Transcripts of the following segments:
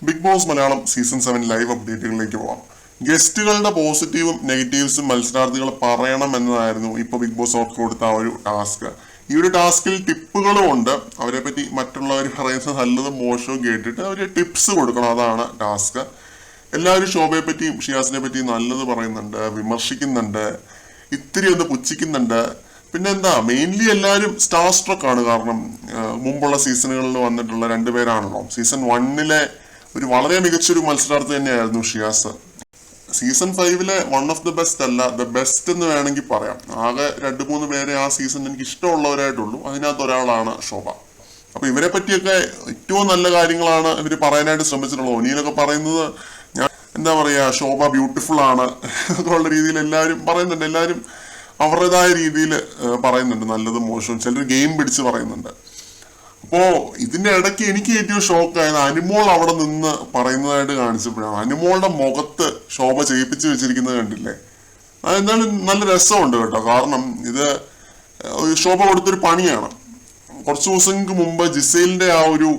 Big Boss Malayalam season 7 live അപ്ഡേറ്റുകളിലേക്ക് പോവാം. ഗസ്റ്റുകളുടെ പോസിറ്റീവും നെഗറ്റീവ്സും മത്സരാർത്ഥികൾ പറയണം എന്നതായിരുന്നു ഇപ്പൊ ബിഗ് ബോസ് അവർക്ക് കൊടുത്ത ആ ഒരു ടാസ്ക്. ഈ ഒരു ടാസ്കിൽ ടിപ്പുകളും ഉണ്ട്. അവരെ പറ്റി മറ്റുള്ളവർ പറയുന്നത് നല്ലതും മോശവും കേട്ടിട്ട് അവര് ടിപ്സ് കൊടുക്കണം, അതാണ് ടാസ്ക്. എല്ലാവരും ശോഭയെ പറ്റിയും ഷിയാസിനെ പറ്റിയും നല്ലത് പറയുന്നുണ്ട്, വിമർശിക്കുന്നുണ്ട്, ഇത്തിരി ഒന്ന് പുച്ഛിക്കുന്നുണ്ട്. പിന്നെന്താ, മെയിൻലി എല്ലാവരും സ്റ്റാർ സ്ട്രക്ക് ആണ്. കാരണം മുമ്പുള്ള സീസണുകളിൽ വന്നിട്ടുള്ള രണ്ടുപേരാണല്ലോ. സീസൺ 1 ഒരു വളരെ മികച്ചൊരു മത്സരാർത്ഥി തന്നെയായിരുന്നു Shiyas. Season 5 one of the best അല്ല, ദ ബെസ്റ്റ് എന്ന് വേണമെങ്കിൽ പറയാം. ആകെ 2-3 പേരെ ആ സീസൺ എനിക്ക് ഇഷ്ടമുള്ളവരായിട്ടുള്ളൂ. അതിനകത്ത് ഒരാളാണ് ശോഭ. അപ്പൊ ഇവരെ പറ്റിയൊക്കെ ഏറ്റവും നല്ല കാര്യങ്ങളാണ് ഇവർ പറയാനായിട്ട് ശ്രമിച്ചിട്ടുള്ളത്. ഒനിയിലൊക്കെ പറയുന്നത്, ഞാൻ എന്താ പറയാ, ശോഭ ബ്യൂട്ടിഫുൾ ആണ് എന്നുള്ള രീതിയിൽ എല്ലാവരും പറയുന്നുണ്ട്. എല്ലാവരും അവരുടേതായ രീതിയിൽ പറയുന്നുണ്ട്, നല്ലതും മോശവും. ചിലർ ഗെയിം പിടിച്ച് പറയുന്നുണ്ട്. അപ്പോ ഇതിന്റെ ഇടയ്ക്ക് എനിക്ക് ഏറ്റവും ഷോക്കായത് അനുമോൾ അവിടെ നിന്ന് പറയുന്നതായിട്ട് കാണിച്ചപ്പോഴാണ്. അനുമോളുടെ മുഖത്ത് ശോഭ ചെയ്യിപ്പിച്ച് വെച്ചിരിക്കുന്നത് കണ്ടില്ലേ? അതെന്തായാലും നല്ല രസമുണ്ട് കേട്ടോ. കാരണം ഇത് ശോഭ കൊടുത്തൊരു പണിയാണ്. കുറച്ചു ദിവസങ്ങൾക്ക് മുമ്പ് ജിസൈലിന്റെ ആ ഒരു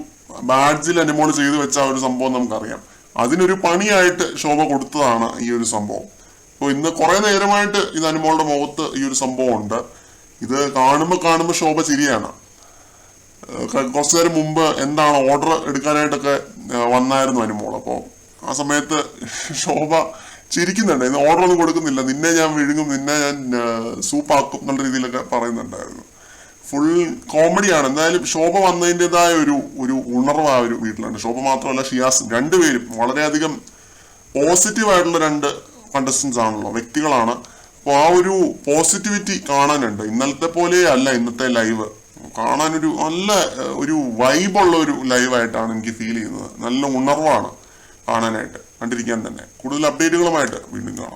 ബാഡ്ജിൽ അനുമോൾ ചെയ്തു വെച്ച ആ ഒരു സംഭവം നമുക്കറിയാം. അതിനൊരു പണിയായിട്ട് ശോഭ കൊടുത്തതാണ് ഈ ഒരു സംഭവം. അപ്പോൾ ഇന്ന് കുറെ നേരമായിട്ട് ഇത് അനുമോളുടെ മുഖത്ത് ഈ ഒരു സംഭവം ഉണ്ട്. ഇത് കാണുമ്പോൾ ശോഭ ചിരിയാണ്. കുറച്ചു നേരം മുമ്പ് എന്താണ് ഓർഡർ എടുക്കാനായിട്ടൊക്കെ വന്നായിരുന്നു അനുമോൾ. അപ്പോൾ ആ സമയത്ത് ശോഭ ചിരിക്കുന്നുണ്ട്. ഇന്ന് ഓർഡർ ഒന്നും കൊടുക്കുന്നില്ല, നിന്നെ ഞാൻ വിഴുങ്ങും, നിന്നെ ഞാൻ സൂപ്പാക്കും എന്നുള്ള രീതിയിലൊക്കെ പറയുന്നുണ്ടായിരുന്നു. ഫുൾ കോമഡിയാണ്. എന്തായാലും ശോഭ വന്നതിൻ്റെതായ ഒരു ഉണർവ് ആ ഒരു വീട്ടിലുണ്ട്. ശോഭ മാത്രമല്ല, ഷിയാസും, രണ്ടുപേരും വളരെയധികം പോസിറ്റീവ് ആയിട്ടുള്ള 2 കണ്ടസ്റ്റൻസ് ആണല്ലോ, വ്യക്തികളാണ്. അപ്പോൾ ആ ഒരു പോസിറ്റിവിറ്റി കാണാനുണ്ട്. ഇന്നലത്തെ പോലെ അല്ല ഇന്നത്തെ ലൈവ്. കാണാനൊരു നല്ല ഒരു വൈബുള്ള ഒരു ലൈവായിട്ടാണ് എനിക്ക് ഫീൽ ചെയ്യുന്നത്. നല്ല ഉണർവാണ് കാണാനായിട്ട്, കണ്ടിരിക്കാൻ തന്നെ. കൂടുതൽ അപ്ഡേറ്റുകളുമായിട്ട് വീണ്ടും കാണാം.